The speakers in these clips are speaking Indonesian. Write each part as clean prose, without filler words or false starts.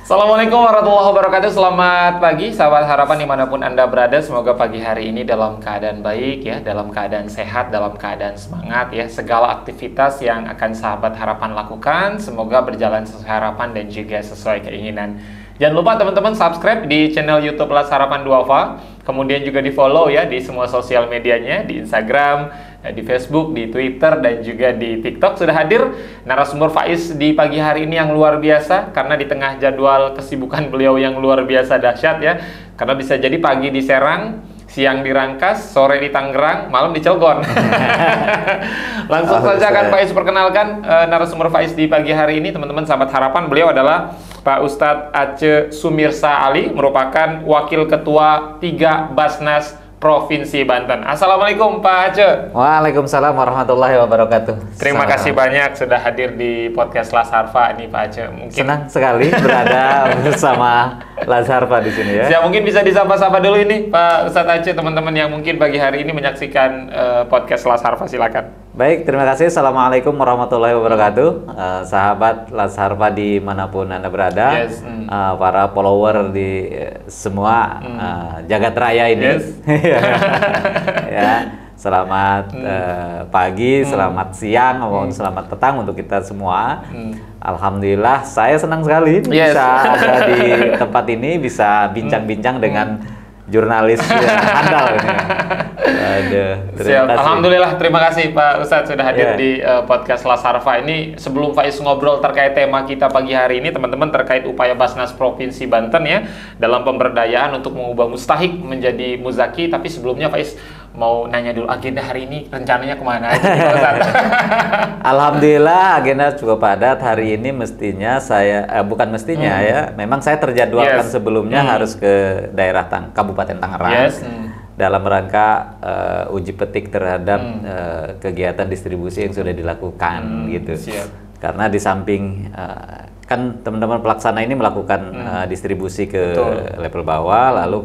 Assalamualaikum warahmatullahi wabarakatuh. Selamat pagi sahabat harapan dimanapun Anda berada. Semoga pagi hari ini dalam keadaan baik ya, dalam keadaan sehat, dalam keadaan semangat ya. Segala aktivitas yang akan sahabat harapan lakukan semoga berjalan sesuai harapan dan juga sesuai keinginan. Jangan lupa teman-teman subscribe di channel YouTube Las Harapan Duafa. Kemudian juga di follow ya di semua sosial medianya, di Instagram, di Facebook, di Twitter, dan juga di TikTok. Sudah hadir narasumber Faiz di pagi hari ini yang luar biasa, karena di tengah jadwal kesibukan beliau yang luar biasa dahsyat ya. Karena bisa jadi pagi di Serang, siang di Rangkas, sore di Tangerang, malam di Cilegon. Langsung saja akan Faiz perkenalkan narasumber Faiz di pagi hari ini, teman-teman sahabat harapan. Beliau adalah Pak Ustadz Aceh Sumirsa Ali, merupakan Wakil Ketua 3 Basnas Provinsi Banten. Assalamualaikum Pak Aceh. Waalaikumsalam warahmatullahi wabarakatuh. Terima kasih banyak sudah hadir di podcast Las Harfa ini Pak Aceh. Mungkin senang sekali berada bersama Las Harfa di sini ya. Ya mungkin bisa disapa-sapa dulu ini Pak Ustadz Aceh, teman-teman yang mungkin pagi hari ini menyaksikan podcast Las Harfa, silakan. Baik, terima kasih. Assalamualaikum warahmatullahi wabarakatuh. Sahabat Las Harfa dimanapun Anda berada, Yes. Para follower di semua jagat raya ini. Yes. Ya, selamat pagi, selamat siang, maupun selamat petang untuk kita semua. Alhamdulillah, saya senang sekali Yes. bisa ada di tempat ini, bisa bincang-bincang dengan jurnalis yang handal ini. Aduh, Siap. Alhamdulillah, terima kasih Pak Ustadz sudah hadir di podcast Las Harfa ini. Sebelum Faiz ngobrol terkait tema kita pagi hari ini, teman-teman, terkait upaya Basnas Provinsi Banten ya dalam pemberdayaan untuk mengubah mustahik menjadi muzaki. Tapi sebelumnya Faiz mau nanya dulu, agenda hari ini rencananya kemana aja Pak Ustadz? Alhamdulillah agenda cukup padat hari ini. Mestinya saya bukan mestinya ya, memang saya terjadwalkan sebelumnya harus ke daerah Kabupaten Tangerang dalam rangka uji petik terhadap kegiatan distribusi yang sudah dilakukan gitu. Siap. Karena di samping kan teman-teman pelaksana ini melakukan distribusi ke level bawah, lalu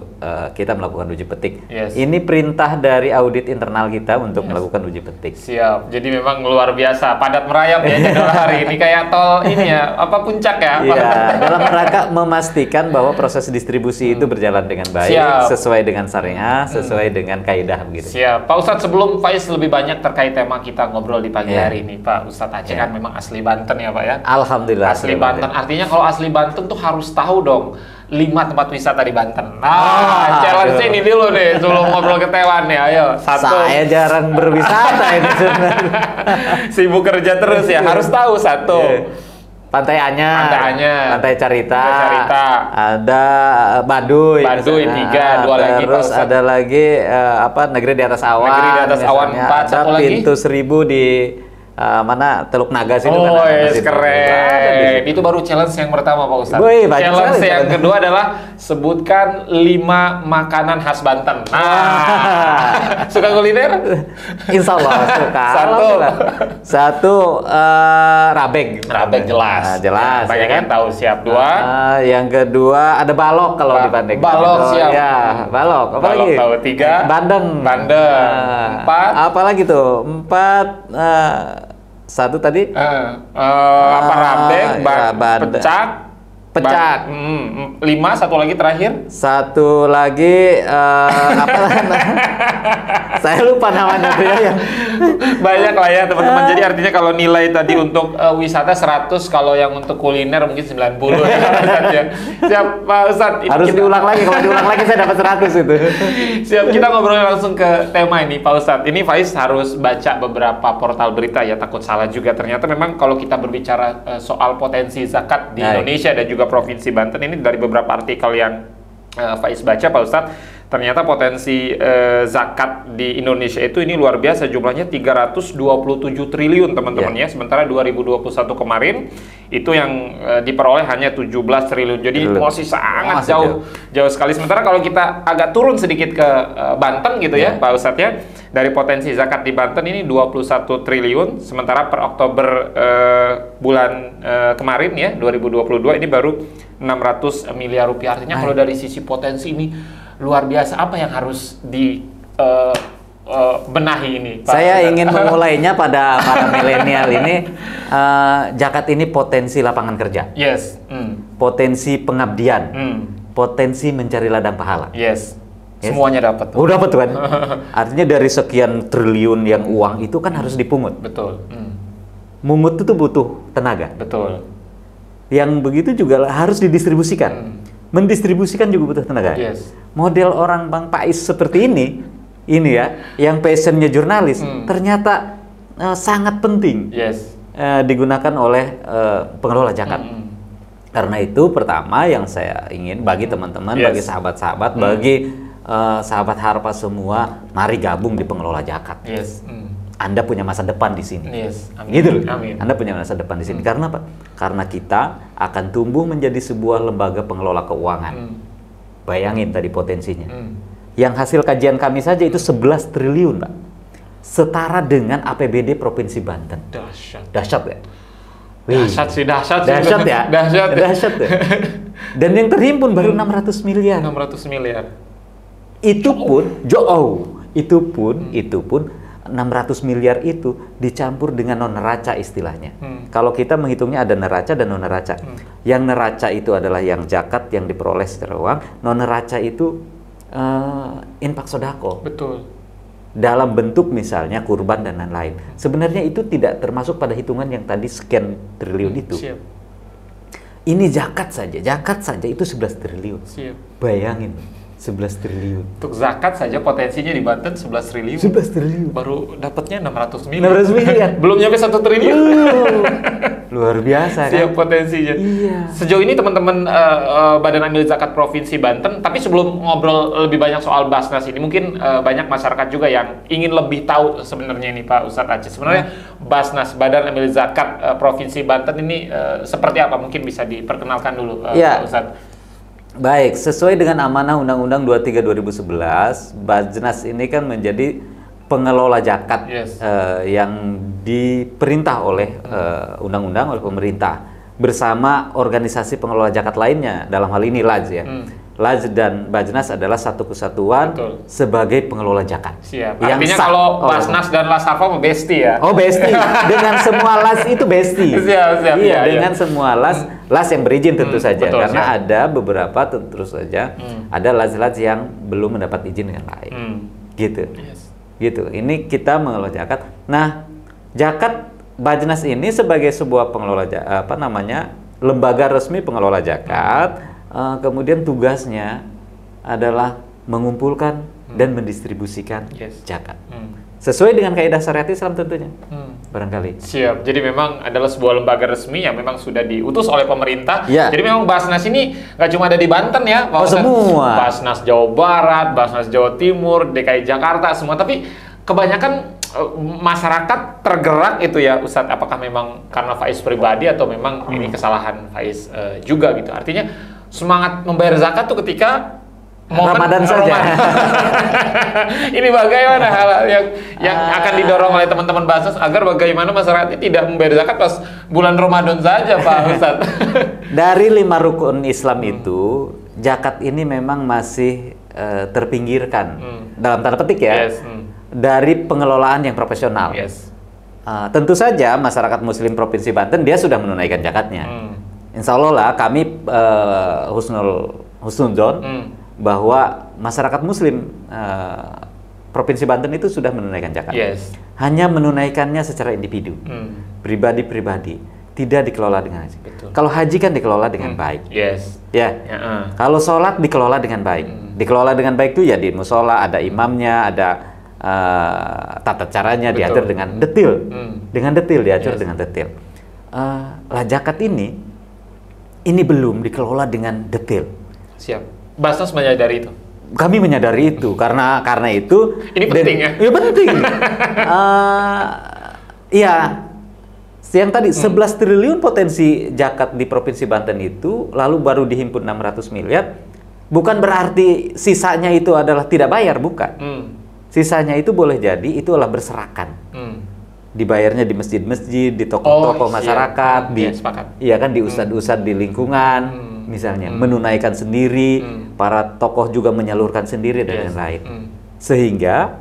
kita melakukan uji petik. Ini perintah dari audit internal kita untuk melakukan uji petik. Siap. Jadi memang luar biasa, padat merayap ya jadwal hari ini, kayak tol ini ya, apa puncak ya? Iya, dalam rangka memastikan bahwa proses distribusi itu berjalan dengan baik, sesuai dengan syariah, sesuai dengan kaidah begitu. Siap. Pak Ustadz, sebelum Faiz lebih banyak terkait tema kita ngobrol di pagi hari ini, Pak Ustadz Aceh kan memang asli Banten ya Pak ya? Alhamdulillah. Asli Banten. Artinya kalau asli Banten tuh harus tahu dong 5 tempat wisata di Banten. Nah, challenge ini dulu nih sebelum ngobrol ketewan nih. Ayo, satu. Saya jarang berwisata ini sebenarnya. Sibuk kerja terus ya, harus tahu satu. Pantai Anyar, Pantai Carita, ada Baduy, Baduy 3, 2 lagi. Terus ada lagi Negeri di Atas Awan. Negeri di Atas Awan 4, satu lagi. Pintu Seribu di mana Teluk Naga situ. Oh, keren. Itu baru challenge yang pertama Pak Ustadz. Challenge yang kedua adalah sebutkan 5 makanan khas Banten. Suka kuliner? Insya Allah suka. Satu rabeg. Rabeg jelas. Jelas. Banyak yang tahu. Siap. 2. Yang kedua ada balok kalau di Bandeng. Balok siap. Ya, balok. Apa lagi? Tahu. 3. Bandeng. 4. Apa lagi tuh? 4. Satu tadi rabeg, pecak. 5, satu lagi terakhir. Satu lagi saya lupa namanya tuh ya. Banyak lah ya teman-teman. Jadi artinya kalau nilai tadi untuk wisata 100, kalau yang untuk kuliner mungkin 90 ya. Siap Pak Ustadz. Harus diulang lagi, kalau diulang lagi saya dapat 100 itu. Siap, kita ngobrol langsung ke tema ini Pak Ustadz. Ini Faiz harus baca beberapa portal berita ya, takut salah juga. Ternyata memang kalau kita berbicara soal potensi zakat di Indonesia dan juga Provinsi Banten, ini dari beberapa artikel yang Faiz baca Pak Ustadz, ternyata potensi zakat di Indonesia itu ini luar biasa, jumlahnya 327 triliun teman-teman ya. Sementara 2021 kemarin itu yang diperoleh hanya 17 triliun. Jadi masih sangat jauh sekali. Sementara kalau kita agak turun sedikit ke Banten gitu ya Pak Ustadz ya, dari potensi zakat di Banten ini 21 triliun, sementara per Oktober bulan kemarin ya 2022 ini baru 600 miliar rupiah. Artinya kalau dari sisi potensi ini luar biasa. Apa yang harus benahi ini, Pak? Saya ingin memulainya pada para milenial ini. Zakat ini potensi lapangan kerja. Yes. Potensi pengabdian. Potensi mencari ladang pahala. Yes. Semuanya dapat. Oh, dapat kan? Artinya dari sekian triliun yang uang itu kan harus dipungut. Betul. Mungut itu butuh tenaga. Betul. Yang begitu juga harus didistribusikan. Mendistribusikan juga butuh tenaga. Yes. Model orang Bang Pais seperti ini ya, yang passionnya jurnalis, ternyata sangat penting. Yes. Digunakan oleh pengelola zakat. Karena itu pertama yang saya ingin bagi teman-teman, bagi sahabat-sahabat, bagi sahabat Harpa semua, mari gabung di pengelola zakat. Yes. Anda punya masa depan di sini. Yes. Amin. Gitu loh. Amin. Anda punya masa depan di sini. Karena apa? Karena kita akan tumbuh menjadi sebuah lembaga pengelola keuangan. Bayangin tadi potensinya. Yang hasil kajian kami saja itu 11 triliun, Pak. Setara dengan APBD Provinsi Banten. Dahsyat. Dahsyat ya? Dahsyat sih. Dahsyat ya? Dahsyat ya? Dan yang terhimpun baru 600 miliar. 600 miliar. Itu pun, itu pun 600 miliar itu dicampur dengan non-neraca istilahnya. Kalau kita menghitungnya ada neraca dan non-neraca. Yang neraca itu adalah yang zakat yang diperoleh secara uang, non-neraca itu infak sodako. Betul. Dalam bentuk misalnya kurban dan lain-lain. Sebenarnya itu tidak termasuk pada hitungan yang tadi sekian triliun itu. Siap. Ini zakat saja itu 11 triliun. Siap. Bayangin. 11 triliun. Untuk zakat saja potensinya di Banten 11 triliun. 11 triliun. Baru dapatnya 600 miliar. 600 miliar. Belum nyampe 1 triliun. Luar biasa kan? Siap potensinya. Iya. Sejauh ini teman-teman Badan Amil Zakat Provinsi Banten, tapi sebelum ngobrol lebih banyak soal Basnas ini, mungkin banyak masyarakat juga yang ingin lebih tahu sebenarnya ini Pak Ustadz Aceh. Sebenarnya Basnas, Badan Amil Zakat Provinsi Banten ini seperti apa? Mungkin bisa diperkenalkan dulu Pak Ustadz. Baik, sesuai dengan amanah Undang-Undang 23 2011, Basnas ini kan menjadi pengelola zakat yang diperintah oleh undang-undang oleh pemerintah bersama organisasi pengelola zakat lainnya, dalam hal ini LAJ ya. LAJ dan Basnas adalah satu kesatuan sebagai pengelola zakat. Siap. Artinya kalau Basnas dan Lasarfa besti ya? Oh besti. Dengan semua LAJ itu besti. Siap. Iya, dengan semua LAJ yang berizin tentu saja. Betul, karena ada beberapa tentu saja ada LAJ yang belum mendapat izin yang lain. Gitu. Gitu. Ini kita mengelola zakat. Nah, zakat Basnas ini sebagai sebuah pengelola lembaga resmi pengelola zakat. Kemudian tugasnya adalah mengumpulkan dan mendistribusikan zakat. Sesuai dengan kaidah syariat Islam tentunya. Barangkali. Siap. Jadi memang adalah sebuah lembaga resmi yang memang sudah diutus oleh pemerintah. Ya. Jadi memang Basnas ini nggak cuma ada di Banten ya. Semua. Basnas Jawa Barat, Basnas Jawa Timur, DKI Jakarta, semua. Tapi kebanyakan masyarakat tergerak itu ya Ustadz. Apakah memang karena Faiz pribadi atau memang ini kesalahan Faiz juga gitu. Artinya semangat membayar zakat tuh ketika Ramadan saja. Ini bagaimana hal yang akan didorong oleh teman-teman Basnas agar bagaimana masyarakat tidak membayar zakat pas bulan Ramadan saja, Pak Ustadz? Dari 5 rukun Islam itu, zakat ini memang masih terpinggirkan dalam tanda petik ya, dari pengelolaan yang profesional. Tentu saja masyarakat Muslim Provinsi Banten dia sudah menunaikan zakatnya. Insya Allah lah kami husnuzon bahwa masyarakat Muslim Provinsi Banten itu sudah menunaikan zakat. Hanya menunaikannya secara individu, pribadi-pribadi, tidak dikelola dengan haji. Kalau haji kan dikelola dengan baik. Kalau sholat dikelola dengan baik. Dikelola dengan baik itu ya di musola ada imamnya, ada tata caranya diatur dengan detil, diatur dengan detil. Lah zakat ini belum dikelola dengan detail. Siap. Basnas menyadari itu. Kami menyadari itu karena itu. Ini penting ya? Iya penting. Iya. Yang tadi 11 triliun potensi zakat di Provinsi Banten itu, lalu baru dihimpun 600 miliar. Bukan berarti sisanya itu adalah tidak bayar, bukan. Sisanya itu boleh jadi itu adalah berserakan. Dibayarnya di masjid-masjid, di tokoh-tokoh masyarakat, iya kan, di ustadz-ustadz di lingkungan, misalnya menunaikan sendiri, para tokoh juga menyalurkan sendiri dan lain-lain. Sehingga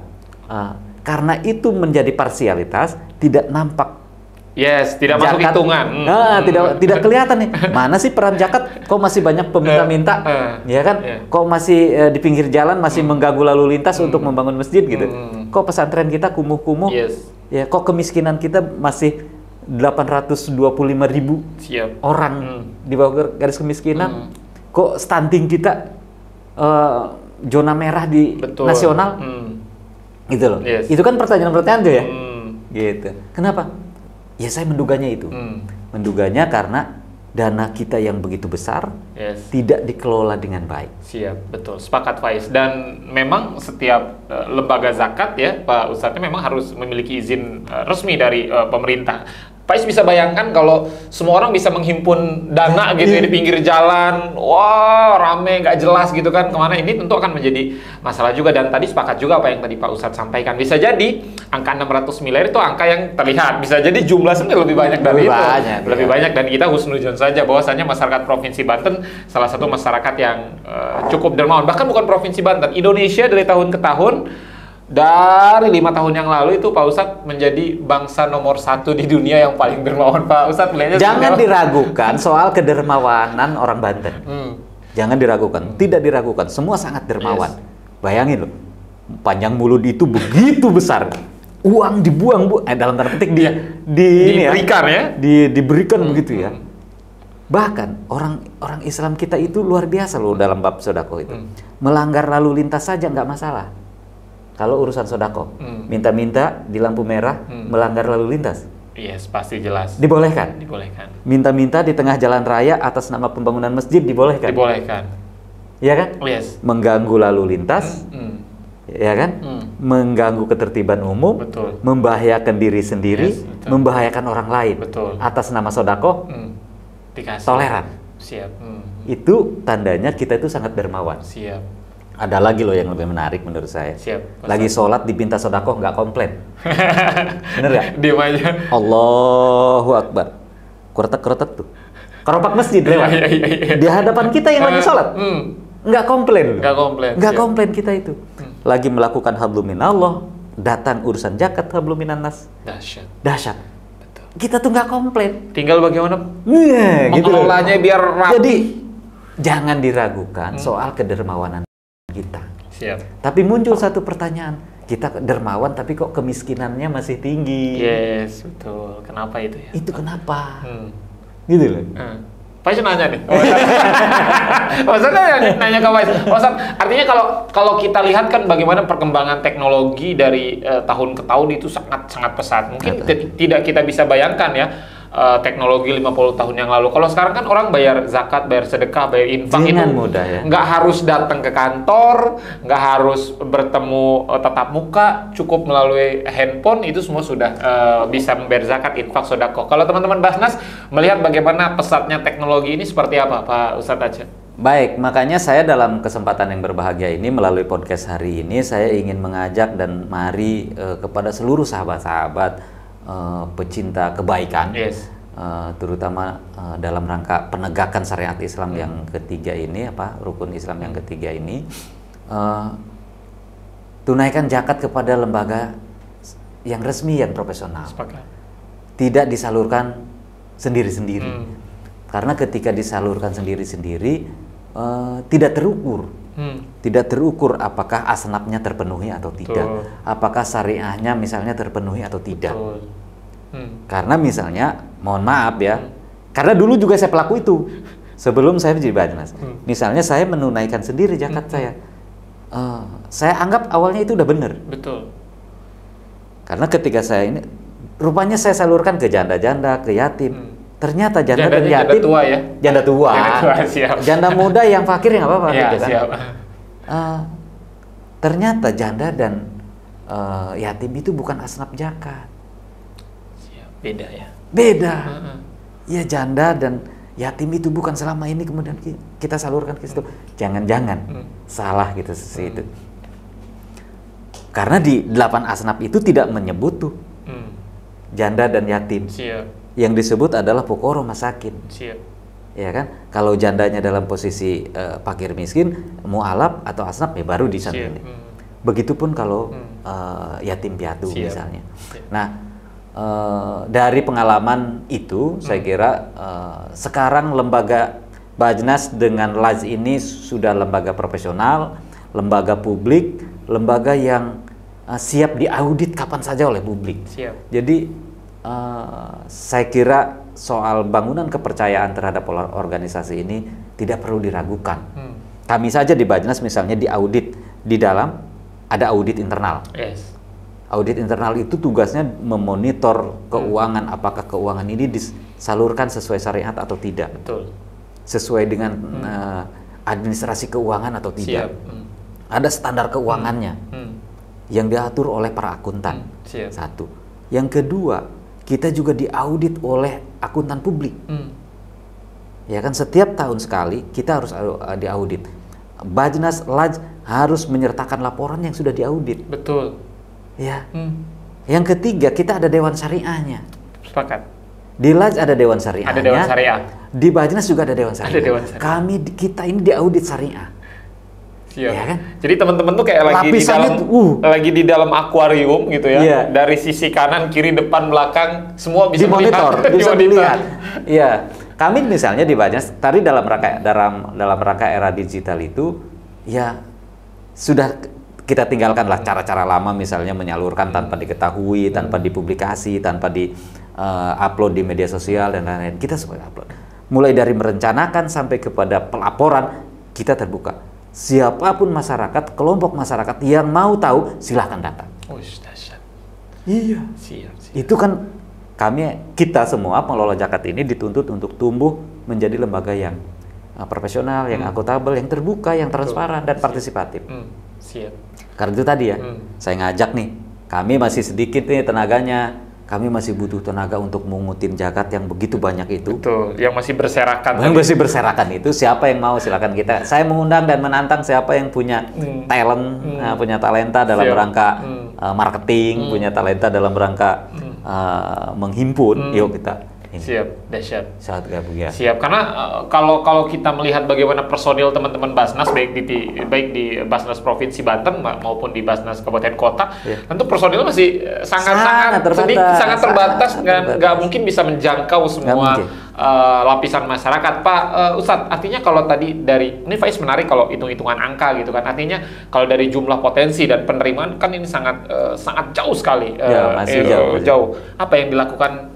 Karena itu menjadi parsialitas, tidak nampak. Yes, tidak masuk hitungan. Tidak kelihatan nih. Mana sih peran zakat? Kok masih banyak peminta-minta, ya kan? Kok masih di pinggir jalan masih mengganggu lalu lintas untuk membangun masjid gitu? Kok pesantren kita kumuh-kumuh? Ya, kok kemiskinan kita masih 825.000 orang di bawah garis kemiskinan? Kok stunting kita zona merah di nasional? Gitu loh. Itu kan pertanyaan-pertanyaan tuh ya. Gitu. Kenapa? Ya saya menduganya itu. Menduganya karena dana kita yang begitu besar tidak dikelola dengan baik. Siap, betul. Sepakat Faiz. Dan memang setiap lembaga zakat ya Pak Ustadznya memang harus memiliki izin resmi dari pemerintah. Faiz bisa bayangkan kalau semua orang bisa menghimpun dana gitu ya di pinggir jalan, wah rame nggak jelas gitu kan kemana, ini tentu akan menjadi masalah juga. Dan tadi sepakat juga apa yang tadi Pak Ustadz sampaikan, bisa jadi angka 600 miliar itu angka yang terlihat, bisa jadi jumlah sebenarnya lebih banyak dari itu, lebih banyak, dan kita husnuzon saja bahwasanya masyarakat Provinsi Banten salah satu masyarakat yang cukup dermawan. Bahkan bukan Provinsi Banten, Indonesia dari tahun ke tahun, dari 5 tahun yang lalu itu Pak Ustadz menjadi bangsa nomor 1 di dunia yang paling dermawan. Pak Ustadz melihatnya jangan diragukan soal kedermawanan orang Banten. Jangan diragukan, tidak diragukan, semua sangat dermawan. Bayangin loh, panjang mulut itu begitu besar, uang dibuang dalam tanda petik diberikan begitu ya. Bahkan orang Islam kita itu luar biasa loh dalam bab sodako itu. Melanggar lalu lintas saja nggak masalah. Kalau urusan sodako, minta-minta di lampu merah, melanggar lalu lintas. Yes, pasti jelas. Dibolehkan. Minta-minta di tengah jalan raya atas nama pembangunan masjid dibolehkan. Iya kan? Yes. Mengganggu lalu lintas, ya kan? Mengganggu ketertiban umum, membahayakan diri sendiri, membahayakan orang lain. Atas nama sodako, dikasih. Toleran. Siap. Itu tandanya kita itu sangat dermawan. Siap. Ada lagi loh yang lebih menarik menurut saya. Lagi sholat dipinta sodakoh nggak komplain. Bener nggak? Diam aja. Allahu Akbar. Keretek tuh. Keropak masjid lewat. Di hadapan kita yang lagi sholat. Nggak komplain. Nggak komplain kita itu. Lagi melakukan habluminallah, datang urusan zakat habluminannas. Dahsyat. Betul. Kita tuh nggak komplain. Tinggal bagaimana gitu mengelolanya biar rapi. Jadi jangan diragukan soal kedermawanan kita. Siap. Tapi muncul satu pertanyaan, kita dermawan tapi kok kemiskinannya masih tinggi. Yes, betul. Kenapa itu ya? Itu kenapa? Gitu loh. Faiz nanya nih. Maksudnya nanya ke Faiz. Artinya kalau kita lihat kan bagaimana perkembangan teknologi dari tahun ke tahun itu sangat pesat. Mungkin tidak kita bisa bayangkan ya. Teknologi 50 tahun yang lalu. Kalau sekarang kan orang bayar zakat, bayar sedekah, bayar infak itu mudah ya. Nggak harus datang ke kantor, nggak harus bertemu tatap muka, cukup melalui handphone itu semua sudah bisa membayar zakat, infak, sedekah. Kalau teman-teman Basnas melihat bagaimana pesatnya teknologi ini seperti apa, Pak Ustadz Aceh? Baik, makanya saya dalam kesempatan yang berbahagia ini melalui podcast hari ini saya ingin mengajak dan mari kepada seluruh sahabat-sahabat pecinta kebaikan, terutama dalam rangka penegakan syariat Islam yang ketiga ini, rukun Islam yang ketiga ini, tunaikan zakat kepada lembaga yang resmi, yang profesional. Tidak disalurkan sendiri-sendiri, karena ketika disalurkan sendiri-sendiri tidak terukur. Tidak terukur apakah asnafnya terpenuhi atau tidak, apakah syariahnya misalnya terpenuhi atau tidak. Karena misalnya, mohon maaf ya, karena dulu juga saya pelaku itu sebelum saya jadi Basnas. Misalnya saya menunaikan sendiri zakat saya anggap awalnya itu udah benar. Betul. Karena ketika saya ini, rupanya saya salurkan ke janda-janda, ke yatim. Ternyata janda dan yatim, janda tua, janda muda yang fakir yang apa-apa, gitu kan. Ternyata janda dan yatim itu bukan asnaf zakat. Beda ya. Beda. Ya, janda dan yatim itu bukan selama ini kemudian kita salurkan ke situ. Jangan-jangan salah gitu itu. Karena di 8 asnaf itu tidak menyebut tuh janda dan yatim. Yang disebut adalah fuqara masakin. Ya kan? Kalau jandanya dalam posisi fakir miskin, mu'alaf atau asnaf ya baru di sana. Begitupun kalau yatim piatu misalnya. Nah, dari pengalaman itu saya kira sekarang lembaga Bajnas dengan Laj ini sudah lembaga profesional, lembaga publik, lembaga yang siap diaudit kapan saja oleh publik. Siap. Jadi saya kira soal bangunan kepercayaan terhadap organisasi ini tidak perlu diragukan. Kami saja di Bajnas misalnya diaudit, di dalam ada audit internal. Yes. Audit internal itu tugasnya memonitor keuangan, apakah keuangan ini disalurkan sesuai syariat atau tidak. Betul. Sesuai dengan administrasi keuangan atau tidak. Ada standar keuangannya yang diatur oleh para akuntan. Satu. Yang kedua, kita juga diaudit oleh akuntan publik. Ya kan, setiap tahun sekali kita harus diaudit. Bajnas Laj harus menyertakan laporan yang sudah diaudit. Betul. Ya. Yang ketiga, kita ada dewan syariahnya. Sepakat. Di Laj ada dewan syariahnya. Ada dewan syariah. Di Bajnas juga ada dewan syariah. Ada dewan syariah. Kita ini diaudit syariah. Siap. Ya kan? Jadi teman-teman tuh kayak lagi di dalam akuarium gitu ya. Iya. Dari sisi kanan, kiri, depan, belakang semua bisa dimonitor, bisa dilihat. Iya. Kami misalnya di Bajnas tadi dalam rangka era digital itu ya sudah kita tinggalkanlah cara-cara lama misalnya menyalurkan tanpa diketahui, tanpa dipublikasi, tanpa upload di media sosial dan lain-lain. Kita semua upload. Mulai dari merencanakan sampai kepada pelaporan kita terbuka. Siapapun masyarakat, kelompok masyarakat yang mau tahu silahkan datang. Oh, dahsyat. Iya. Siap. Itu kan kita semua pengelola zakat ini dituntut untuk tumbuh menjadi lembaga yang profesional, yang akuntabel, yang terbuka, yang transparan dan partisipatif. Siap. Karena itu tadi ya, saya ngajak nih, kami masih sedikit nih tenaganya, kami masih butuh tenaga untuk mengutin zakat yang begitu banyak itu. Betul, yang masih berserakan. Yang masih berserakan itu, siapa yang mau silakan kita. Saya mengundang dan menantang siapa yang punya talent, punya talenta dalam rangka marketing, punya talenta dalam rangka menghimpun, yuk kita. Siap, dahsyat. Sangat gabung ya. Siap, karena kalau kita melihat bagaimana personil teman-teman Basnas baik di Basnas Provinsi Banten maupun di Basnas Kabupaten Kota, tentu personil masih sangat terbatas dan nggak mungkin bisa menjangkau semua lapisan masyarakat. Pak Ustadz, artinya kalau tadi ini Faiz menarik kalau hitung-hitungan angka gitu kan, artinya kalau dari jumlah potensi dan penerimaan kan ini sangat jauh sekali. Masih jauh. Apa yang dilakukan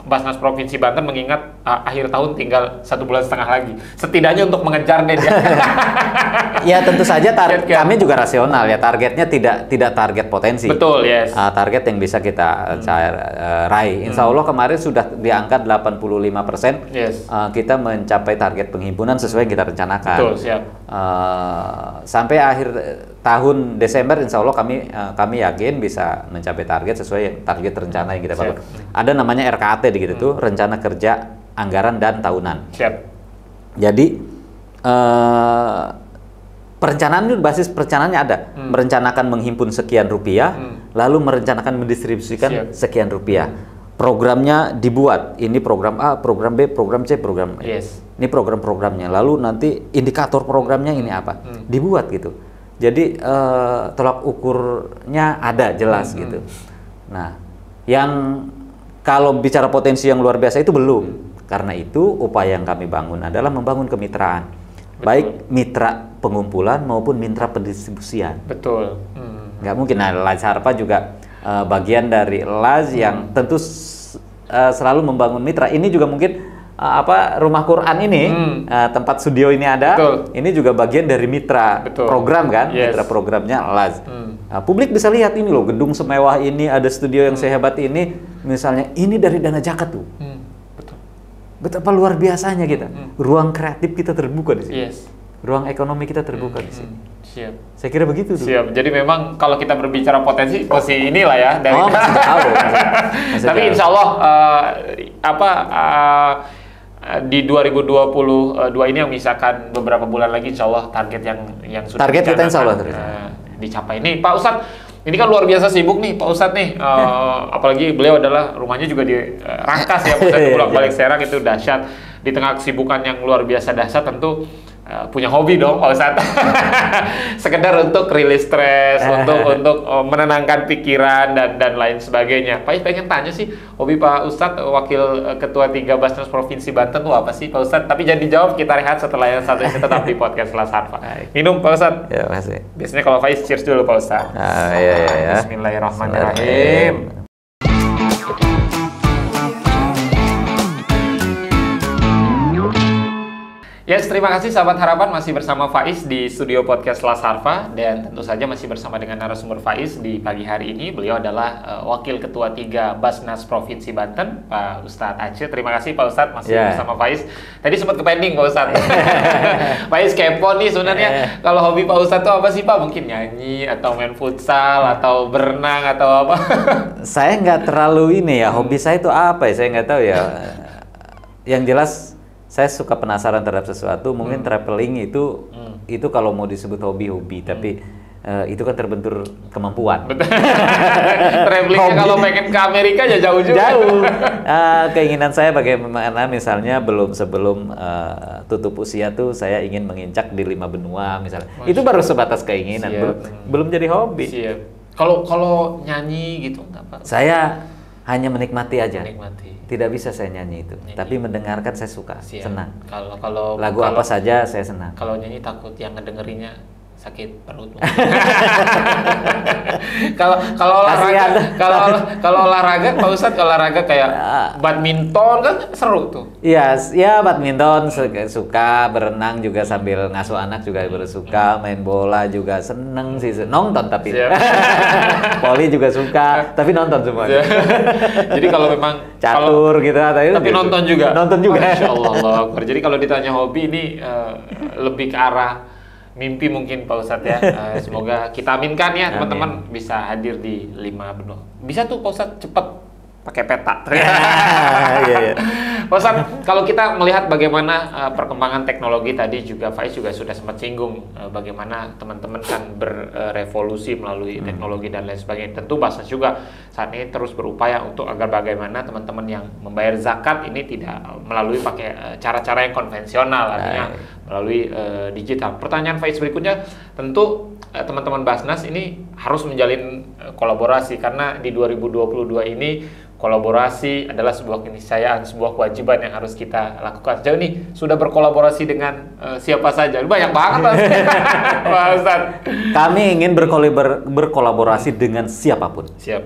Basnas Provinsi Banten mengingat akhir tahun tinggal 1,5 bulan lagi, setidaknya untuk mengejar deadline. Ya tentu saja kami juga rasional ya, targetnya tidak target potensi. Betul, yes. Target yang bisa kita raih. Insya Allah kemarin sudah di angka 85%. Yes. Kita mencapai target penghimpunan sesuai yang kita rencanakan. Betul, siap. Sampai akhir tahun Desember insya Allah kami yakin bisa mencapai target sesuai target rencana yang kita bangun. Ada namanya RKAT gitu tuh, rencana kerja anggaran dan tahunan. Siap. Jadi perencanaan itu basis perencanaannya ada. Merencanakan menghimpun sekian rupiah, lalu merencanakan mendistribusikan sekian rupiah. Programnya dibuat. Ini program A, program B, program C, program E. Yes. Ini program-programnya. Lalu nanti indikator programnya ini apa? Dibuat gitu. Jadi tolak ukurnya ada jelas gitu. Nah, yang kalau bicara potensi yang luar biasa itu belum. Karena itu upaya yang kami bangun adalah membangun kemitraan. Betul. Baik mitra pengumpulan maupun mitra pendistribusian. Betul. Nggak mungkin. Nah, Laj Harpa juga bagian dari Laj yang tentu selalu membangun mitra. Ini juga mungkin rumah Quran ini, tempat studio ini ada. Betul. Ini juga bagian dari mitra program kan, mitra programnya Laj. Publik bisa lihat ini loh, gedung semewah ini, ada studio yang sehebat ini, misalnya ini dari dana zakat tuh. Betul. Betapa luar biasanya kita. Ruang kreatif kita terbuka di sini. Yes. Ruang ekonomi kita terbuka di sini. Siap. Saya kira begitu tuh. Siap. Jadi memang kalau kita berbicara potensi, masih inilah ya dari. Masih jauh. Tapi insya Allah di 2022 ini yang misalkan beberapa bulan lagi insya Allah target yang sudah target kita insya Allah dicapai. Nih Pak Ustadz, ini kan luar biasa sibuk nih Pak Ustadz nih, apalagi beliau adalah rumahnya juga di Rangkas ya, Ustadz bolak-balik Serang, itu dahsyat. Di tengah kesibukan yang luar biasa dahsyat tentu punya hobi dong Pak Ustadz. Sekedar untuk rilis stres, untuk menenangkan pikiran dan lain sebagainya. Pak Is pengen tanya sih, hobi Pak Ustadz Wakil Ketua 3 Basnas Provinsi Banten itu apa sih Pak Ustadz? Tapi jangan dijawab, kita rehat setelah yang satu ini tetap di podcast Kelas Harfa. Minum Pak Ustadz. Ya, makasih. Biasanya kalau Faiz cheers dulu Pak Ustadz. Iya. Bismillahirrahmanirrahim. Yes, terima kasih sahabat harapan, masih bersama Faiz di studio podcast Kelas Harfa, dan tentu saja masih bersama dengan narasumber Faiz di pagi hari ini. Beliau adalah Wakil Ketua 3 Basnas Provinsi Banten, Pak Ustadz Aceh. Terima kasih Pak Ustadz masih bersama Faiz. Tadi sempat ke pending Pak Ustadz. Faiz kepo nih sebenarnya, kalau hobi Pak Ustadz itu apa sih Pak? Mungkin nyanyi, atau main futsal, atau berenang, atau apa? Saya nggak terlalu ini ya, hobi saya itu apa ya, saya nggak tahu ya. Yang jelas saya suka penasaran terhadap sesuatu, mungkin traveling itu kalau mau disebut hobi, tapi itu kan terbentur kemampuan. Betul. Travelingnya kalau pengen ke Amerika ya jauh juga. Jauh. Keinginan saya bagaimana misalnya sebelum tutup usia tuh saya ingin menginjak di 5 benua misalnya. Itu baru sebatas keinginan, belum jadi hobi. Siap. Kalau nyanyi gitu nggak apa? Saya hanya menikmati aja. Menikmati. Tidak bisa saya nyanyi itu, tapi mendengarkan saya suka, senang. Kalau lagu apa saja saya senang. Kalau nyanyi takut yang ngedengerinnya sakit perut. Kalau olahraga Pak Ustadz, olahraga kayak badminton kan seru tuh. Iya, ya badminton suka, berenang juga sambil ngasuh anak juga suka, main bola juga seneng sih, nonton tapi. Voli juga suka, tapi nonton semua. Jadi kalau memang catur gitu tapi nonton juga. Nonton juga. Masya Allah. Jadi kalau ditanya hobi ini lebih ke arah mimpi mungkin Pak Ustadz ya. Semoga kita aminkan ya teman-teman bisa hadir di 5 benua. Bisa tuh Pak Ustadz cepet pakai peta. Iya. Pak Ustadz, kalau kita melihat bagaimana perkembangan teknologi tadi juga Faiz juga sudah sempat singgung bagaimana teman-teman kan berevolusi melalui teknologi dan lain sebagainya. Tentu Basnas juga saat ini terus berupaya untuk agar bagaimana teman-teman yang membayar zakat ini tidak melalui pakai cara-cara yang konvensional, artinya melalui digital. Pertanyaan Faiz berikutnya, tentu teman-teman Basnas ini harus menjalin kolaborasi karena di 2022 ini kolaborasi adalah sebuah keniscayaan, sebuah kewajiban yang harus kita lakukan. Sejauh ini sudah berkolaborasi dengan siapa saja? Banyak banget Pak Ustadz. Kami ingin berkolaborasi dengan siapapun. Siap.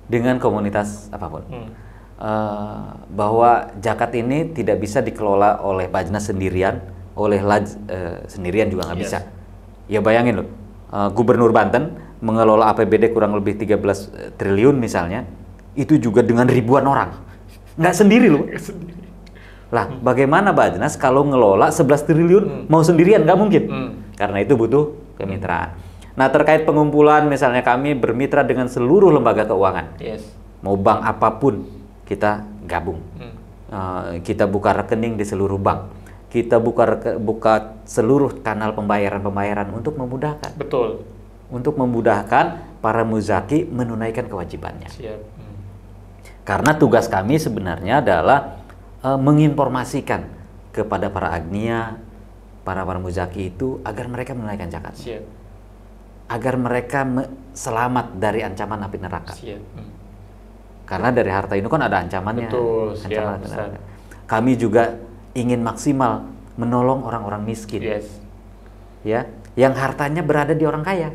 Dengan komunitas apapun. Bahwa zakat ini tidak bisa dikelola oleh Bajnas sendirian, oleh sendirian juga nggak bisa. Ya bayangin loh, Gubernur Banten mengelola APBD kurang lebih 13 triliun misalnya, itu juga dengan ribuan orang, nggak sendiri loh. Lah, bagaimana Bajnas kalau ngelola 11 triliun mau sendirian? Nggak mungkin. Karena itu butuh kemitraan. Nah, terkait pengumpulan, misalnya kami bermitra dengan seluruh lembaga keuangan. Mau bank apapun, kita gabung. Kita buka rekening di seluruh bank. Kita buka seluruh kanal pembayaran untuk memudahkan. Betul. Untuk memudahkan para muzaki menunaikan kewajibannya. Siap. Karena tugas kami sebenarnya adalah menginformasikan kepada para agnia, para muzaki itu agar mereka menunaikan zakat. Siap. Agar mereka selamat dari ancaman api neraka. Siap. Karena dari harta itu kan ada ancamannya. Betul. Ancaman api neraka. Kami juga ingin maksimal menolong orang-orang miskin. Ya, yang hartanya berada di orang kaya.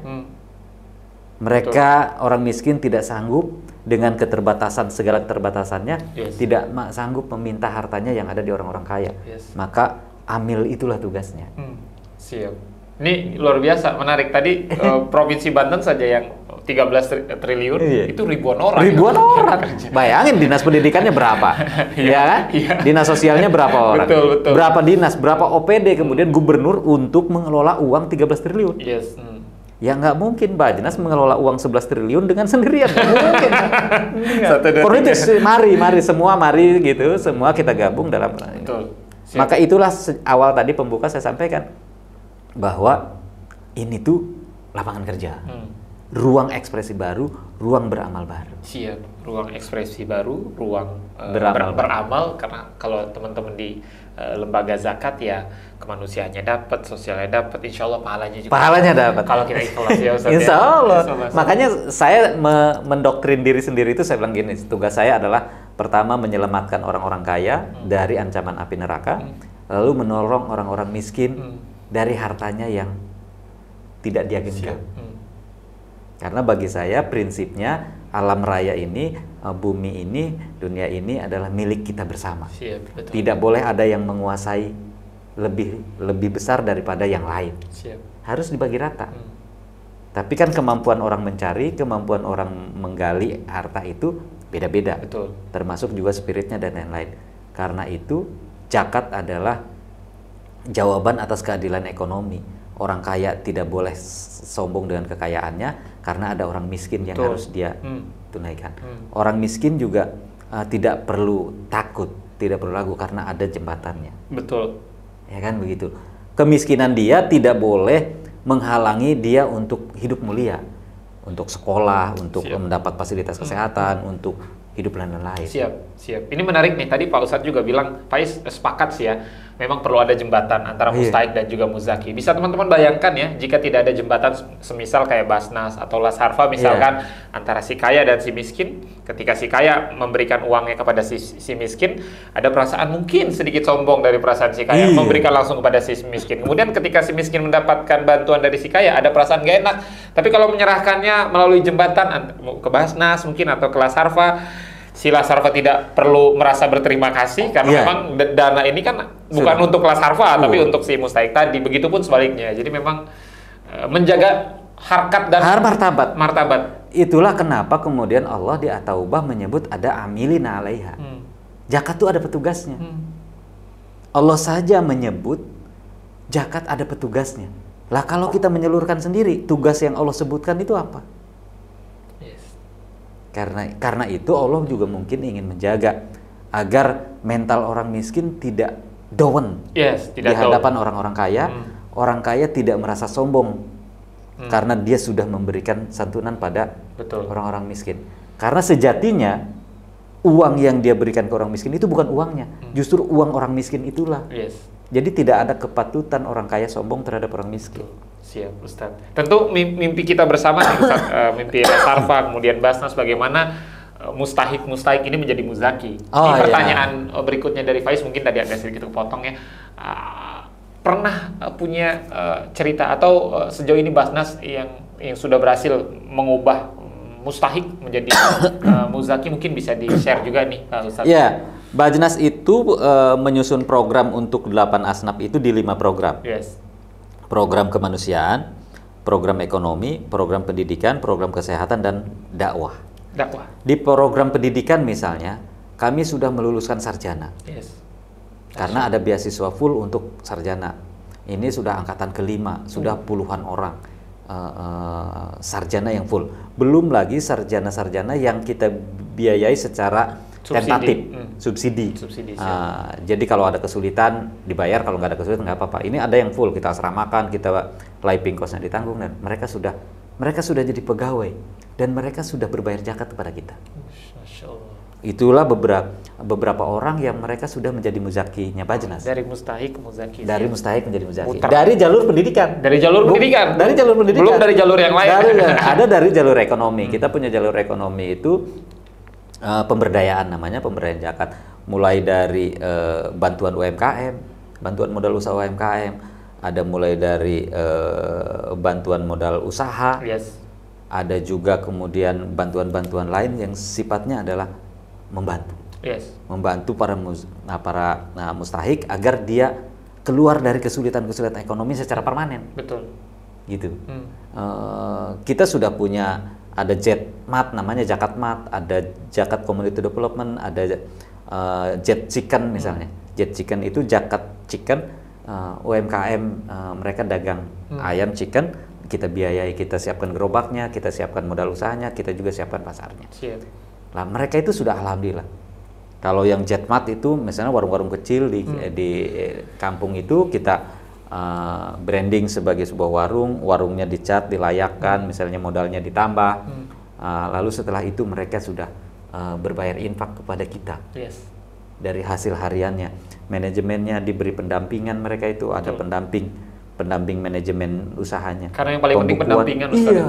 Mereka orang miskin tidak sanggup dengan segala keterbatasannya, tidak sanggup meminta hartanya yang ada di orang-orang kaya. Maka amil itulah tugasnya. Siap. Ini luar biasa, menarik. Tadi Provinsi Banten saja yang 13 triliun, itu ribuan orang. Ribuan orang. Bayangin dinas pendidikannya berapa? Ya kan? Dinas sosialnya berapa orang? Betul. Berapa dinas, berapa OPD, kemudian gubernur untuk mengelola uang 13 triliun. Ya nggak mungkin Bajnas mengelola uang 11 triliun dengan sendirian, nggak mungkin. Mari semua gitu, semua kita gabung dalam. Maka itulah awal tadi pembuka saya sampaikan bahwa ini tuh lapangan kerja, ruang ekspresi baru, ruang beramal baru. Siap. ruang ekspresi baru, ruang beramal. Karena kalau teman-teman di lembaga zakat ya kemanusiaannya dapat, sosialnya dapat, insya Allah pahalanya juga. Pahalanya dapat. Kalau kita ikhlas ya Ustaz. Insya Allah. Makanya saya mendoktrin diri sendiri itu, saya bilang gini, tugas saya adalah pertama menyelamatkan orang-orang kaya dari ancaman api neraka, lalu menolong orang-orang miskin dari hartanya yang tidak dia genggam. Karena bagi saya prinsipnya alam raya ini, bumi ini, dunia ini adalah milik kita bersama. Betul. Tidak boleh ada yang menguasai lebih besar daripada yang lain. Harus dibagi rata. Tapi kan kemampuan orang mencari, kemampuan orang menggali harta itu beda-beda. Betul. Termasuk juga spiritnya dan lain-lain. Karena itu zakat adalah jawaban atas keadilan ekonomi. Orang kaya tidak boleh sombong dengan kekayaannya karena ada orang miskin yang harus dia tunaikan. Orang miskin juga tidak perlu takut, tidak perlu ragu karena ada jembatannya. Betul. Ya kan begitu. Kemiskinan dia tidak boleh menghalangi dia untuk hidup mulia, untuk sekolah, untuk mendapat fasilitas kesehatan, untuk hidup dan lain-lain. Siap. Ini menarik nih. Tadi Pak Ustadz juga bilang, Faiz sepakat sih ya. Memang perlu ada jembatan antara mustahik dan juga muzaki. Bisa teman-teman bayangkan ya, jika tidak ada jembatan semisal kayak Basnas atau Las Harfa misalkan antara si kaya dan si miskin, ketika si kaya memberikan uangnya kepada si miskin, ada perasaan mungkin sedikit sombong dari perasaan si kaya, memberikan langsung kepada si miskin. Kemudian ketika si miskin mendapatkan bantuan dari si kaya, ada perasaan gak enak. Tapi kalau menyerahkannya melalui jembatan ke Basnas mungkin atau ke Las Harfa, si Las Harfa tidak perlu merasa berterima kasih karena memang dana ini kan bukan untuk Las Harfa tapi untuk si mustahik tadi. Begitupun sebaliknya. Jadi memang menjaga harkat dan martabat. Itulah kenapa kemudian Allah di At-Taubah menyebut ada amilina alaiha. Zakat itu ada petugasnya. Allah saja menyebut zakat ada petugasnya. Lah kalau kita menyalurkan sendiri, tugas yang Allah sebutkan itu apa? Karena itu Allah juga mungkin ingin menjaga agar mental orang miskin tidak down di hadapan orang-orang kaya. Orang kaya tidak merasa sombong karena dia sudah memberikan santunan pada orang-orang miskin. Karena sejatinya uang yang dia berikan ke orang miskin itu bukan uangnya, justru uang orang miskin itulah. Jadi tidak ada kepatutan orang kaya sombong terhadap orang miskin. Siap, Ustadz. Tentu mimpi kita bersama nih, Ustadz, mimpi Las Harfa, kemudian Basnas, bagaimana mustahik ini menjadi muzaki. Ini pertanyaan berikutnya dari Faiz, mungkin tadi agak sedikit kepotong ya. Pernah punya cerita atau sejauh ini Basnas yang sudah berhasil mengubah mustahik menjadi muzaki, mungkin bisa di-share juga nih, Ustadz. Ya, Basnas itu menyusun program untuk 8 asnaf itu di 5 program. Program kemanusiaan, program ekonomi, program pendidikan, program kesehatan, dan dakwah. Di program pendidikan misalnya, kami sudah meluluskan sarjana. Karena ada beasiswa full untuk sarjana. Ini sudah angkatan ke-5, sudah puluhan orang sarjana yang full. Belum lagi sarjana-sarjana yang kita biayai secara tentatif, subsidi. Jadi kalau ada kesulitan dibayar, kalau nggak ada kesulitan nggak apa-apa. Ini ada yang full, kita asramakan, kita living cost-nya ditanggung, dan mereka sudah jadi pegawai dan mereka sudah berbayar zakat kepada kita. Masya Allah. Itulah beberapa orang yang mereka sudah menjadi muzakinya Basnas. Dari mustahik ke muzaki. Dari mustahik menjadi muzaki. Dari jalur pendidikan. Dari jalur pendidikan. Belum dari jalur yang lain. Ada dari jalur ekonomi. Kita punya jalur ekonomi itu pemberdayaan, namanya pemberdayaan zakat. Mulai dari bantuan UMKM, bantuan modal usaha UMKM, ada mulai dari bantuan modal usaha, ada juga kemudian bantuan-bantuan lain yang sifatnya adalah membantu para mustahik agar dia keluar dari kesulitan-kesulitan ekonomi secara permanen. Betul. Gitu. Kita sudah punya, ada JETMAT, namanya Zakatmat, ada Zakat Community Development, ada Jet Chicken misalnya. Jet Chicken itu zakat chicken, UMKM mereka dagang ayam chicken, kita biayai, kita siapkan gerobaknya, kita siapkan modal usahanya, kita juga siapkan pasarnya. Lah mereka itu sudah alhamdulillah. Kalau yang JETMAT itu misalnya warung-warung kecil di kampung itu kita branding sebagai sebuah warungnya dicat, dilayakkan, misalnya modalnya ditambah. Lalu setelah itu mereka sudah berbayar infak kepada kita. Yes. Dari hasil hariannya, manajemennya diberi pendampingan, mereka itu ada pendamping manajemen usahanya. Karena yang paling penting pendampingan, Ustaz. Iya,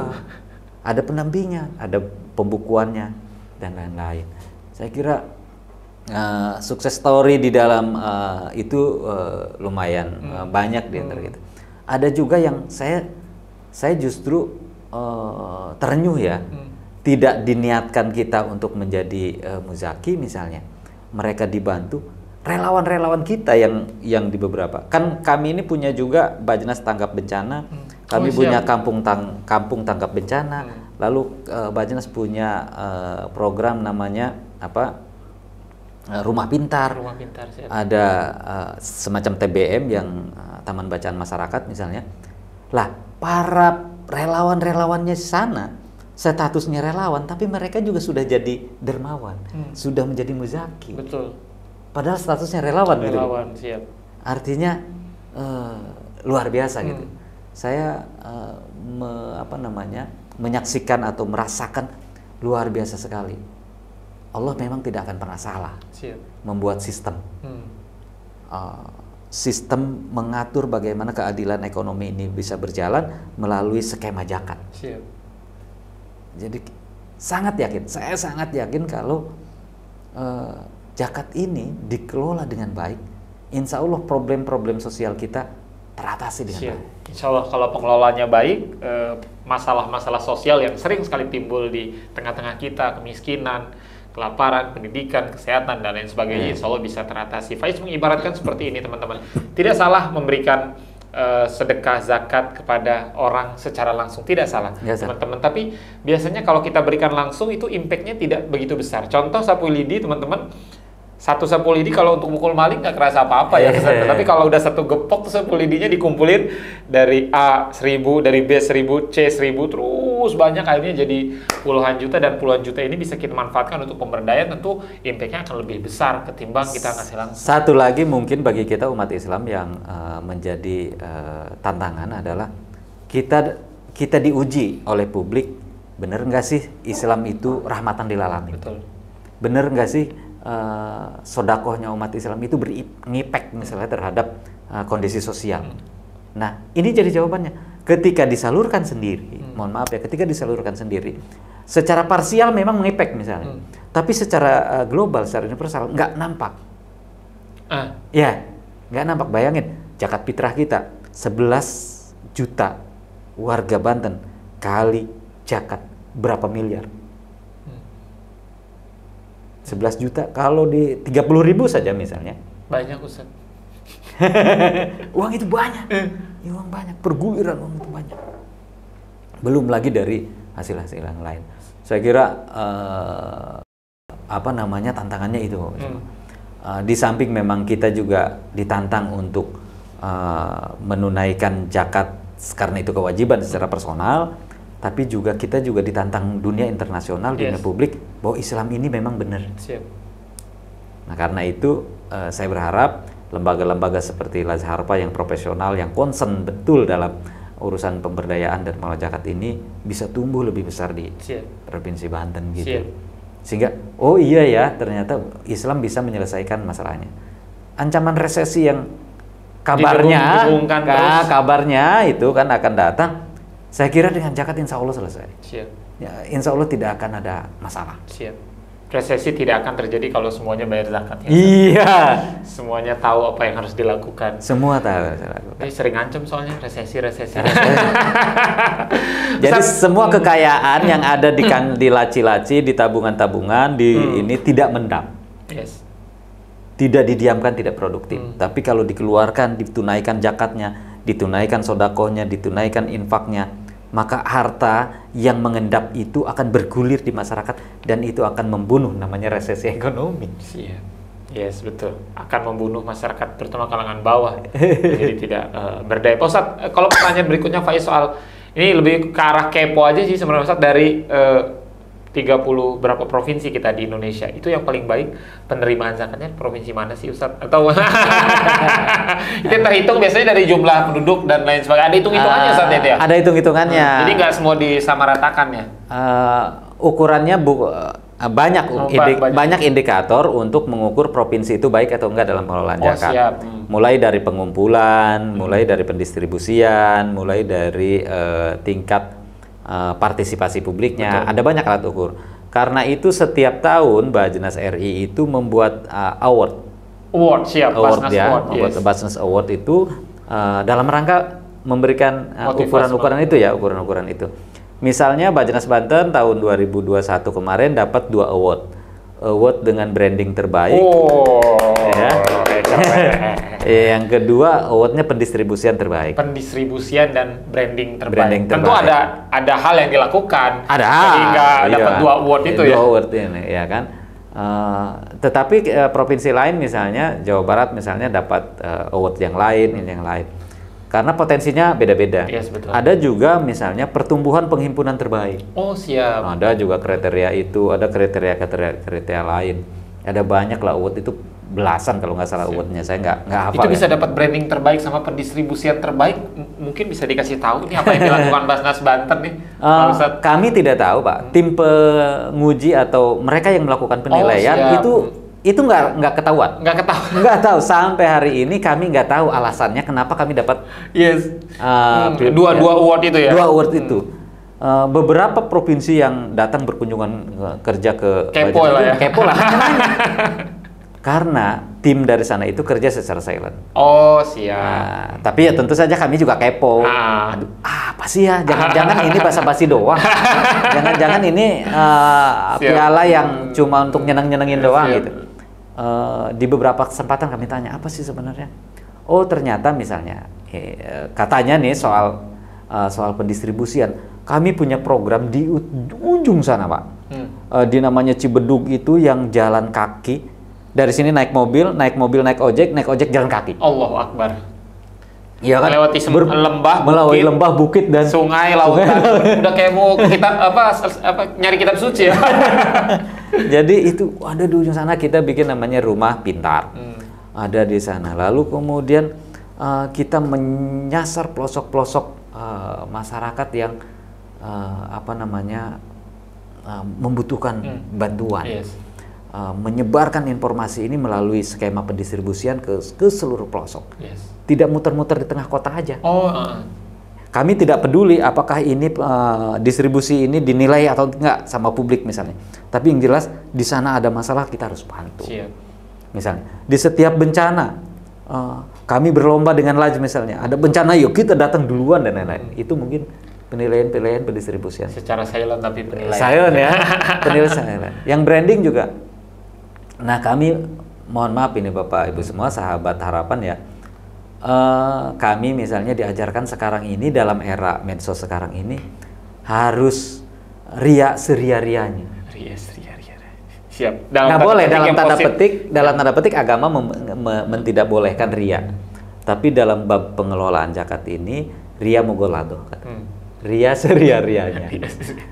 ada pendampingan, ada pembukuannya dan lain-lain. Saya kira sukses story di dalam itu lumayan banyak di antara kita. Ada juga yang saya justru terenyuh ya, tidak diniatkan kita untuk menjadi muzaki misalnya. Mereka dibantu relawan-relawan kita yang di beberapa. Kan kami ini punya juga Bajnas Tanggap Bencana. Kami punya kampung tanggap bencana. Lalu Bajnas punya program namanya Rumah Pintar. Rumah Pintar. Siap. Ada semacam TBM yang Taman Bacaan Masyarakat misalnya. Lah, para relawan-relawannya di sana statusnya relawan, tapi mereka juga sudah jadi dermawan, sudah menjadi muzaki. Betul. Padahal statusnya relawan gitu. Relawan, siap. Artinya luar biasa gitu. Saya menyaksikan atau merasakan luar biasa sekali. Allah memang tidak akan pernah salah. Siap. Membuat sistem. Sistem mengatur bagaimana keadilan ekonomi ini bisa berjalan melalui skema zakat. Siap. Jadi saya sangat yakin kalau zakat ini dikelola dengan baik, insya Allah problem-problem sosial kita teratasi dengan baik. Insya Allah kalau pengelolaannya baik, masalah-masalah sosial yang sering sekali timbul di tengah-tengah kita, kemiskinan, kelaparan, pendidikan, kesehatan, dan lain sebagainya, insya Allah bisa teratasi. Faiz mengibaratkan seperti ini, teman-teman. Tidak salah memberikan sedekah zakat kepada orang secara langsung, tidak salah, teman-teman. Tapi biasanya kalau kita berikan langsung itu impact-nya tidak begitu besar. Contoh sapu lidi, teman-teman. Satu sapu lidi kalau untuk mukul maling nggak kerasa apa-apa ya. Tapi kalau udah satu gepok sapu lidinya dikumpulin dari A 1000, dari B 1000, C 1000, terus banyak, akhirnya jadi puluhan juta, dan puluhan juta ini bisa kita manfaatkan untuk pemberdayaan. Tentu impact-nya akan lebih besar ketimbang kita ngasih langsung. Satu lagi mungkin bagi kita umat Islam yang menjadi tantangan adalah kita diuji oleh publik, bener nggak sih Islam itu rahmatan lil alamin? Betul. Bener nggak sih sodakohnya umat Islam itu berimpact misalnya terhadap kondisi sosial. Nah, ini jadi jawabannya. Ketika disalurkan sendiri, mohon maaf ya, ketika disalurkan sendiri, secara parsial memang mengimpact misalnya, tapi secara global, secara universal nggak nampak. Ya, nggak nampak. Bayangin, zakat fitrah kita 11 juta warga Banten kali zakat berapa miliar? 11 juta kalau di 30.000 saja misalnya. Banyak, Ustaz. Uang itu banyak. Uang banyak, perguliran uang itu banyak. Belum lagi dari hasil-hasil yang lain. Saya kira tantangannya itu. Di samping memang kita juga ditantang untuk menunaikan zakat karena itu kewajiban secara personal, tapi juga kita juga ditantang dunia internasional, dunia publik, bahwa Islam ini memang benar. Siap. Nah, karena itu saya berharap lembaga-lembaga seperti Lazharpa yang profesional, yang concern betul dalam urusan pemberdayaan dan pengelolaan zakat ini bisa tumbuh lebih besar di Provinsi Banten gitu. Sehingga oh iya ya, ternyata Islam bisa menyelesaikan masalahnya. Ancaman resesi yang kabarnya itu kan akan datang. Saya kira dengan zakat insya Allah selesai. Ya, insya Allah tidak akan ada masalah. Resesi tidak akan terjadi kalau semuanya bayar zakat. Iya. Semuanya tahu apa yang harus dilakukan. Semua tahu. Sering ngancem soalnya resesi. Jadi semua kekayaan yang ada di laci-laci, di tabungan-tabungan, ini tidak mendam. Tidak didiamkan, tidak produktif. Tapi kalau dikeluarkan, ditunaikan zakatnya, ditunaikan sodakohnya, ditunaikan infaknya, maka harta yang mengendap itu akan bergulir di masyarakat dan itu akan membunuh, namanya resesi ekonomi. Yes, betul. Akan membunuh masyarakat, terutama kalangan bawah. Jadi tidak berdaya. Pak Ustadz, kalau pertanyaan berikutnya Faiz soal ini lebih ke arah kepo aja sih sebenarnya Ustadz, dari 30 berapa provinsi kita di Indonesia, itu yang paling baik penerimaan zakatnya provinsi mana sih Ustadz? Atau itu terhitung biasanya dari jumlah penduduk dan lain sebagainya. Ada hitung-hitungannya Ustadz itu ya? Ada hitung-hitungannya. Jadi nggak semua disamaratakan ya? ukurannya banyak indikator untuk mengukur provinsi itu baik atau enggak dalam pengelolaan zakat. Siap. Mulai dari pengumpulan, mulai dari pendistribusian, mulai dari tingkat partisipasi publiknya. Betul. Ada banyak alat ukur. Karena itu setiap tahun Bajnas RI itu membuat award, Basnas Award itu dalam rangka memberikan ukuran-ukuran itu. Misalnya Bajnas Banten tahun 2021 kemarin dapat 2 award dengan branding terbaik. Ya. Yang kedua awardnya pendistribusian terbaik. Pendistribusian dan branding terbaik. Tentu ada hal yang dilakukan. Sehingga dapat 2 award itu ya. 2 award ini, ya kan. Tetapi provinsi lain misalnya Jawa Barat misalnya dapat award yang lain, ini yang lain. Karena potensinya beda-beda. Yes, betul. Ada juga misalnya pertumbuhan penghimpunan terbaik. Siap. Ada juga kriteria itu, ada kriteria lain. Ada banyak lah award itu, belasan kalau nggak salah awardnya. Saya nggak hafal. Itu bisa dapat branding terbaik sama pendistribusian terbaik. Mungkin bisa dikasih tahu ini apa yang dilakukan Basnas Banten nih, Pak Ustadz? Kami tidak tahu, Pak. Tim penguji atau mereka yang melakukan penilaian itu nggak ketahuan. Nggak tahu sampai hari ini kami nggak tahu alasannya kenapa kami dapat dua award itu ya. 2 award itu. Beberapa provinsi yang datang berkunjungan kerja ke kepo lah. Karena tim dari sana itu kerja secara silent. Siap. Tapi ya tentu saja kami juga kepo. Aduh, apa sih ya? Jangan-jangan ini basa-basi doang. Jangan-jangan ini piala yang cuma untuk nyeneng-nyenengin doang gitu. Di beberapa kesempatan kami tanya, apa sih sebenarnya? Ternyata misalnya katanya nih soal pendistribusian, kami punya program di ujung sana, Pak. Di namanya Cibedug itu yang jalan kaki. Dari sini naik mobil, naik ojek jalan kaki. Allahu Akbar. Iya kan? Melewati melalui lembah, bukit dan sungai, lautan. Udah kayak mau kita nyari kitab suci ya. Jadi itu ada di ujung sana kita bikin namanya rumah pintar. Ada di sana. Lalu kemudian kita menyasar pelosok-pelosok masyarakat yang membutuhkan bantuan. Yes. Menyebarkan informasi ini melalui skema pendistribusian ke seluruh pelosok. Yes. Tidak muter-muter di tengah kota aja. Kami tidak peduli apakah ini distribusi ini dinilai atau enggak sama publik misalnya. Tapi yang jelas di sana ada masalah kita harus bantu. Siap. Misalnya di setiap bencana kami berlomba dengan laj misalnya. Ada bencana yuk kita datang duluan dan lain-lain. Itu mungkin penilaian pendistribusian. Secara silent tapi penilaian. Silent ya. Penilaian silent. Yang branding juga. Nah kami mohon maaf ini Bapak Ibu semua sahabat harapan ya. Kami misalnya diajarkan sekarang ini dalam era medsos sekarang ini harus ria seria-rianya. Siap. Nggak boleh dalam tanda petik agama tidak bolehkan ria. Tapi dalam bab pengelolaan zakat ini ria mugolado. Ria seria-rianya.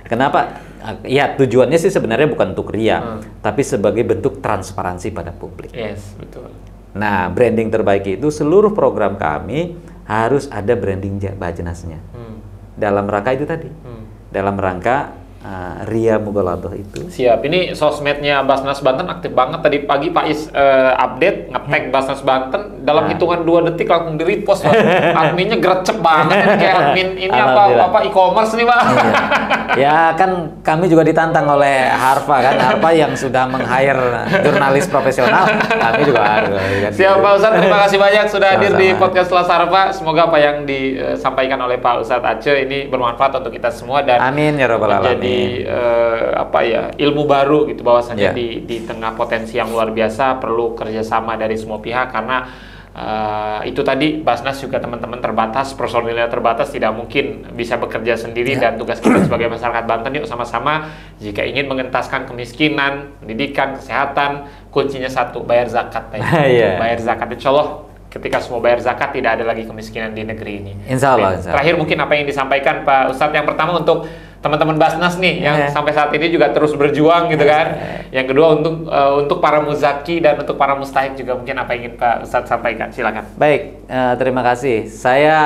Kenapa? Ya tujuannya sih sebenarnya bukan untuk ria, tapi sebagai bentuk transparansi pada publik. Yes, betul. Nah, branding terbaik itu seluruh program kami harus ada branding Bajnasnya. Dalam rangka itu tadi. Dalam rangka ria mugolado itu. Siap. Ini sosmednya Basnas Banten aktif banget. Tadi pagi Pak Is update nge-tag Basnas Banten dalam hitungan 2 detik langsung di-repost. Adminnya gercep banget kayak admin ini apa e-commerce nih, Pak. Ya kan kami juga ditantang oleh Harfa kan. Harfa yang sudah meng-hire jurnalis profesional, kami juga harus. Siap Pak Ustadz, terima kasih banyak sudah hadir di podcast Kelas Harfa. Semoga apa yang disampaikan oleh Pak Ustadz Aceh ini bermanfaat untuk kita semua dan amin ya rabbal alamin. Ilmu baru gitu bahwasanya di tengah potensi yang luar biasa perlu kerjasama dari semua pihak karena itu tadi Basnas juga teman-teman terbatas, personilnya terbatas, tidak mungkin bisa bekerja sendiri dan tugas kita sebagai masyarakat Banten yuk sama-sama jika ingin mengentaskan kemiskinan, pendidikan, kesehatan, kuncinya satu, bayar zakat. Bayar zakat, insya Allah ketika semua bayar zakat tidak ada lagi kemiskinan di negeri ini. Insya Allah. Terakhir mungkin apa yang disampaikan Pak Ustadz yang pertama untuk teman-teman Basnas nih yang sampai saat ini juga terus berjuang gitu kan. Yang kedua untuk para muzaki dan untuk para mustahik juga mungkin apa yang ingin Pak Ustadz sampaikan, silakan. Baik, terima kasih. Saya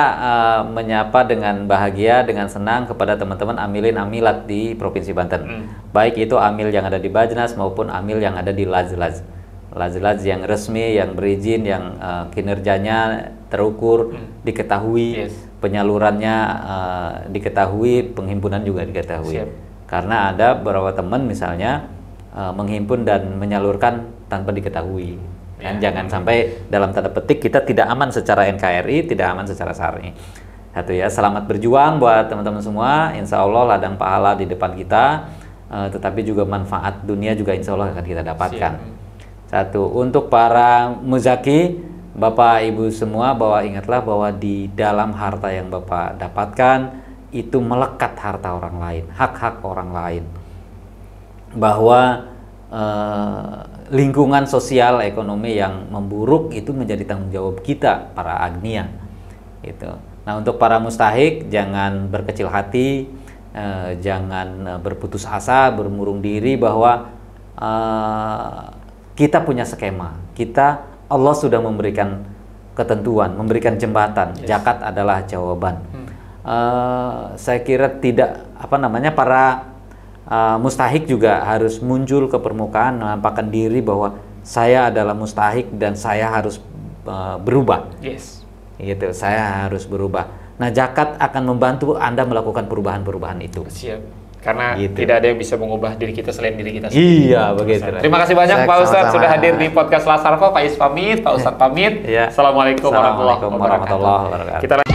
menyapa dengan bahagia, dengan senang kepada teman-teman amilin amilat di Provinsi Banten. Baik itu amil yang ada di Bajnas maupun amil yang ada di Lajlaj. Lajlaj yang resmi, yang berizin, yang kinerjanya terukur, diketahui, penyalurannya diketahui, penghimpunan juga diketahui. Siap. Karena ada beberapa teman misalnya menghimpun dan menyalurkan tanpa diketahui. Dan jangan sampai dalam tanda petik kita tidak aman secara NKRI, tidak aman secara syar'i. Satu ya, selamat berjuang buat teman-teman semua. Insya Allah ladang pahala di depan kita, tetapi juga manfaat dunia juga insya Allah akan kita dapatkan. Satu, untuk para muzaki, Bapak Ibu semua, bahwa ingatlah bahwa di dalam harta yang Bapak dapatkan itu melekat harta orang lain, hak-hak orang lain. Bahwa lingkungan sosial ekonomi yang memburuk itu menjadi tanggung jawab kita para agnia. Gitu. Nah, untuk para mustahik jangan berkecil hati, jangan berputus asa, bermurung diri bahwa kita punya skema. Allah sudah memberikan ketentuan, memberikan jembatan. Zakat adalah jawaban. Saya kira tidak para mustahik juga harus muncul ke permukaan, menampakkan diri bahwa saya adalah mustahik dan saya harus berubah. Gitu, saya harus berubah. Nah, zakat akan membantu Anda melakukan perubahan-perubahan itu. Siap. Karena tidak ada yang bisa mengubah diri kita selain diri kita sendiri. Iya, begitu. Terima kasih banyak Pak Ustadz sudah hadir di podcast Lasarfa. Pak Is pamit, Pak Ustadz pamit. Assalamualaikum warahmatullahi wabarakatuh.